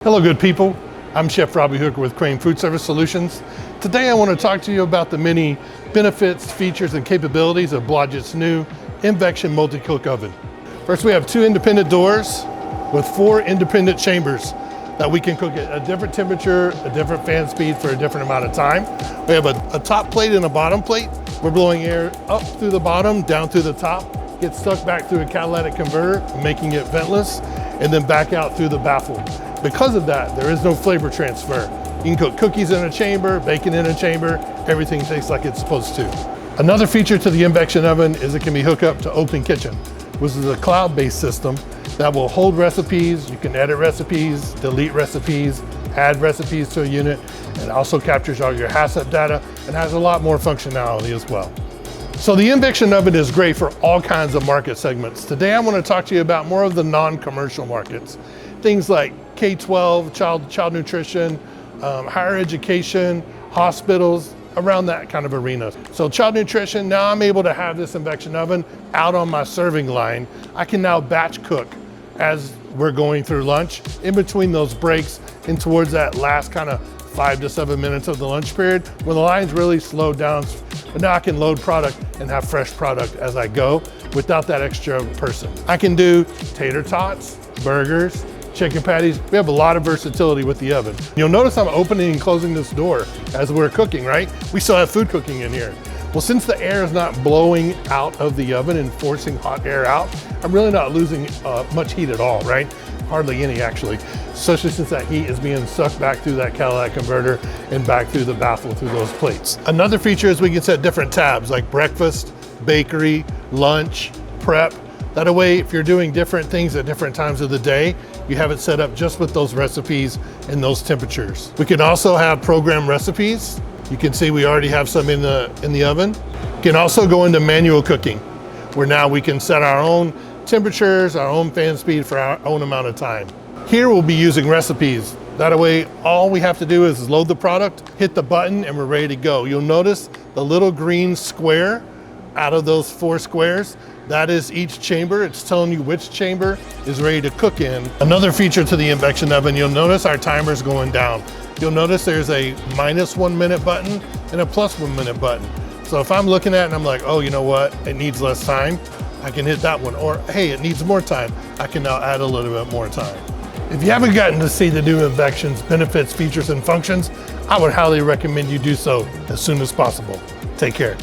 Hello good people, I'm Chef Robby with Chrane Foodservice Solutions. Today I want to talk to you about the many benefits, features, and capabilities of Blodgett's new ImVection multi-cook oven. First, we have 2 independent doors with 4 independent chambers that we can cook at a different temperature, a different fan speed for a different amount of time. We have a top plate and a bottom plate. We're blowing air up through the bottom, down through the top, gets sucked back through a catalytic converter, making it ventless, and then back out through the baffle. Because of that, there is no flavor transfer. You can cook cookies in a chamber, bacon in a chamber, everything tastes like it's supposed to. Another feature to the ImVection oven is it can be hooked up to Open Kitchen, which is a cloud-based system that will hold recipes. You can edit recipes, delete recipes, add recipes to a unit, and also captures all your HACCP data and has a lot more functionality as well. So the ImVection oven is great for all kinds of market segments. Today I want to talk to you about more of the non-commercial markets. Things like K-12, child nutrition, higher education, hospitals, around that kind of arena. So child nutrition, now I'm able to have this ImVection oven out on my serving line. I can now batch cook as we're going through lunch, in between those breaks and towards that last kind of 5 to 7 minutes of the lunch period when the line's really slowed down. But now I can load product and have fresh product as I go without that extra person. I can do tater tots, burgers, chicken patties. We have a lot of versatility with the oven. You'll notice I'm opening and closing this door as we're cooking, right? We still have food cooking in here. Well, since the air is not blowing out of the oven and forcing hot air out, I'm really not losing much heat at all, right? Hardly any actually, especially since that heat is being sucked back through that catalytic converter and back through the baffle through those plates. Another feature is we can set different tabs like breakfast, bakery, lunch, prep. That way, if you're doing different things at different times of the day, you have it set up just with those recipes and those temperatures. We can also have program recipes. You can see we already have some in the oven. You can also go into manual cooking, where now we can set our own temperatures, our own fan speed for our own amount of time. Here we'll be using recipes. That way, all we have to do is load the product, hit the button, and we're ready to go. You'll notice the little green square out of those 4 squares. That is each chamber. It's telling you which chamber is ready to cook in. Another feature to the ImVection oven, you'll notice our timer's going down. You'll notice there's a -1 minute button and a +1 minute button. So if I'm looking at it and I'm like, oh, you know what? It needs less time, I can hit that one. Or, hey, it needs more time. I can now add a little bit more time. If you haven't gotten to see the new ImVection's benefits, features, and functions, I would highly recommend you do so as soon as possible. Take care.